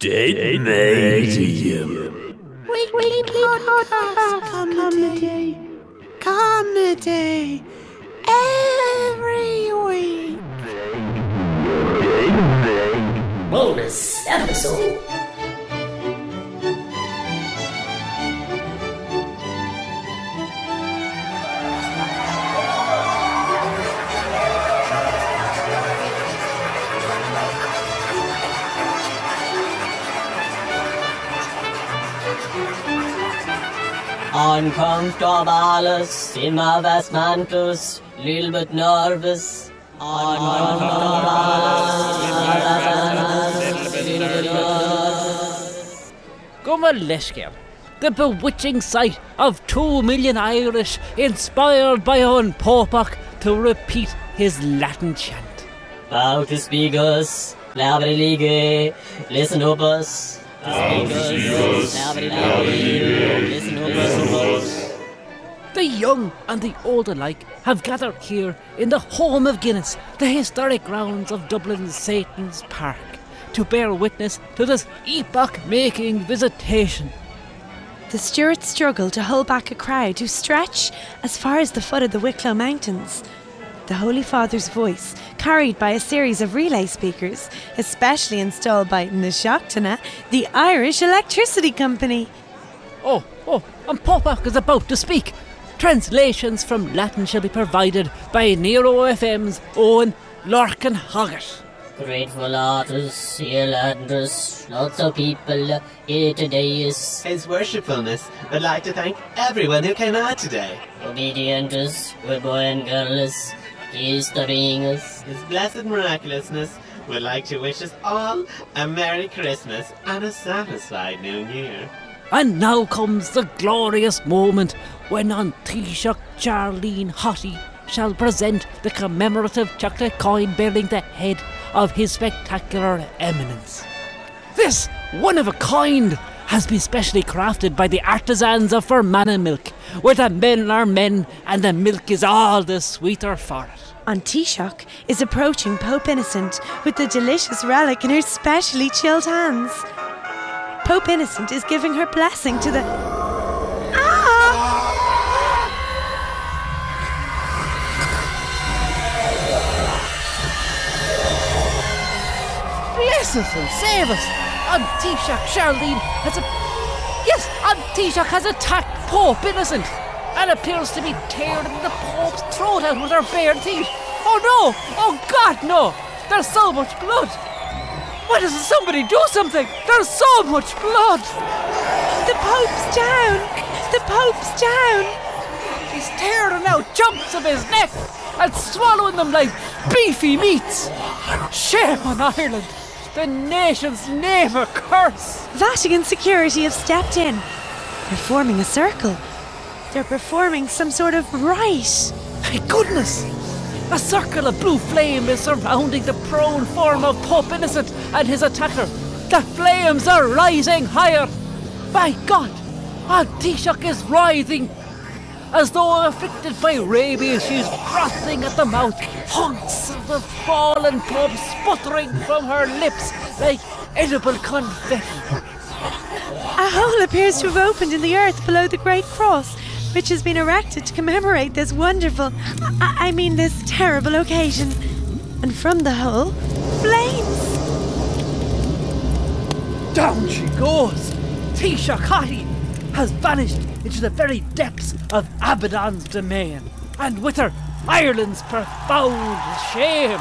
Dead medium. Weekly podcast comedy every week. Bonus episode. Uncomfortable in my vast mantles, little bit nervous. Gumaleshkel, the bewitching sight of 2 million Irish inspired by An Pópach to repeat his Latin chant. Bow to speakers, lavity listen up us. The young and the old alike have gathered here in the home of Guinness, the historic grounds of Dublin's Satan's Park, to bear witness to this epoch-making visitation. The Stuarts struggle to hold back a crowd who stretch as far as the foot of the Wicklow Mountains. The Holy Father's voice, carried by a series of relay speakers, especially installed by Nashochtana, the Irish Electricity Company. Oh, An Pópach is about to speak. Translations from Latin shall be provided by Nero FM's own Lorcan Hoggart. Grateful artists, Irelanders, lots of people here today is His Worshipfulness would like to thank everyone who came out today. obedientes, good boy and girls, he's the beings. His Blessed Miraculousness would like to wish us all a Merry Christmas and a satisfied New Year. And now comes the glorious moment when An Taoiseach Charlene Hottie shall present the commemorative chocolate coin bearing the head of His Spectacular Eminence. This one-of-a-kind has been specially crafted by the artisans of Fermanagh Milk, where the men are men and the milk is all the sweeter for it. An Taoiseach is approaching Pope Innocent with the delicious relic in her specially chilled hands. Pope Innocent is giving her blessing to the... Bless us and save us! An Taoiseach Charlene has An Taoiseach has attacked Pope Innocent and appears to be tearing the Pope's throat out with her bare teeth. Oh no! Oh God, no! There's so much blood! Why doesn't somebody do something? There's so much blood! The Pope's down! The Pope's down! He's tearing out chunks of his neck and swallowing them like beefy meats! Shame on Ireland! The nation's name a curse! Vatican security have stepped in. They're forming a circle. They're performing some sort of rite. My goodness! A circle of blue flame is surrounding the prone form of Pope Innocent and his attacker. The flames are rising higher. By God, An Taoiseach is writhing. As though afflicted by rabies, she's frothing at the mouth. Hunks of the fallen Pope sputtering from her lips like edible confetti. A hole appears to have opened in the earth below the Great Cross, which has been erected to commemorate this wonderful, this terrible occasion. And from the hole, flames! Down she goes! Taoiseach Hottie has vanished into the very depths of Abaddon's domain, and with her, Ireland's profound shame.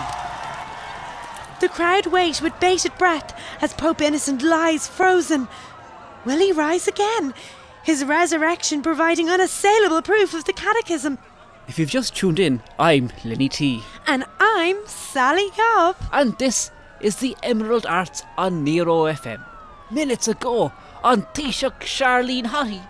The crowd wait with bated breath as Pope Innocent lies frozen. Will he rise again? His resurrection providing unassailable proof of the catechism. If you've just tuned in, I'm Lenny T. And I'm Sally Cobb. And this is the Emerald Arts on Nero FM. Minutes ago, An Taoiseach Charlene Hottie,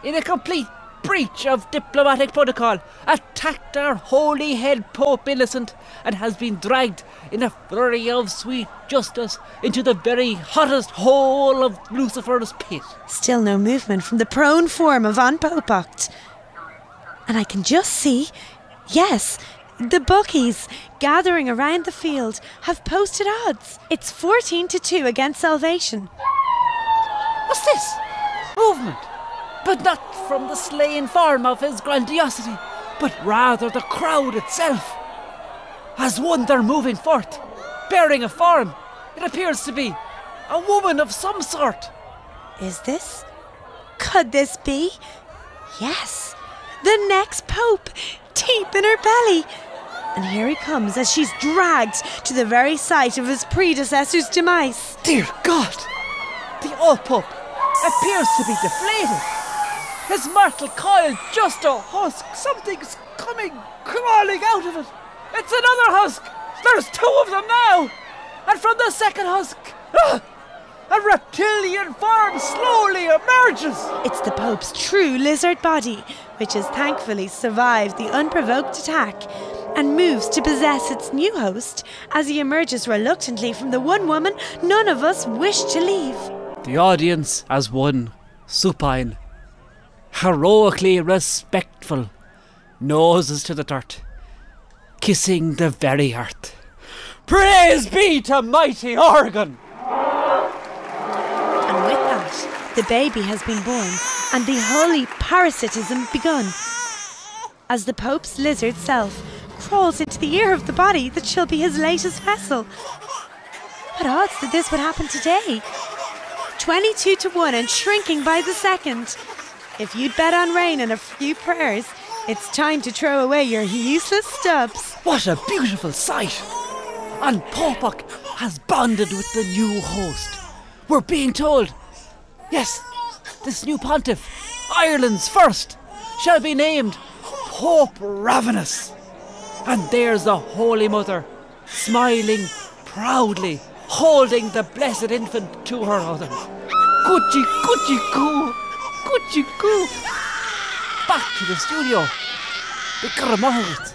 in a complete breach of diplomatic protocol, attacked our holy head Pope Innocent and has been dragged in a flurry of sweet justice into the very hottest hole of Lucifer's pit. Still no movement from the prone form of An Pópach. And I can just see, yes, The bookies, gathering around the field, have posted odds. It's 14-2 against Salvation. What's this? Movement. But not from the slain form of his grandiosity, but rather the crowd itself. As one they're moving forth, bearing a form. It appears to be a woman of some sort. Is this? Could this be? Yes, the next Pope, deep in her belly. And here he comes as she's dragged to the very site of his predecessor's demise. Dear God! The old Pope appears to be deflated. His mortal coil just a husk. Something's coming, crawling out of it. It's another husk. There's two of them now. And from the second husk, a reptilian form slowly emerges. It's the Pope's true lizard body, which has thankfully survived the unprovoked attack and moves to possess its new host as he emerges reluctantly from the one woman none of us wish to leave. The audience as one, supine, heroically respectful, noses to the dirt, kissing the very earth. Praise be to mighty Organ! And with that, the baby has been born and the holy parasitism begun. As the Pope's lizard self crawls into the ear of the body that shall be his latest vessel. What odds that this would happen today? 22-1 and shrinking by the second. If you'd bet on rain and a few prayers, it's time to throw away your useless stubs. What a beautiful sight! And Popok has bonded with the new host. We're being told, yes, this new pontiff, Ireland's first, shall be named Pope Ravenous. And there's the Holy Mother, smiling proudly, holding the blessed infant to her other. Gucci, Gucci, goo, Gucci, goo. Back to the studio. The Gramarit.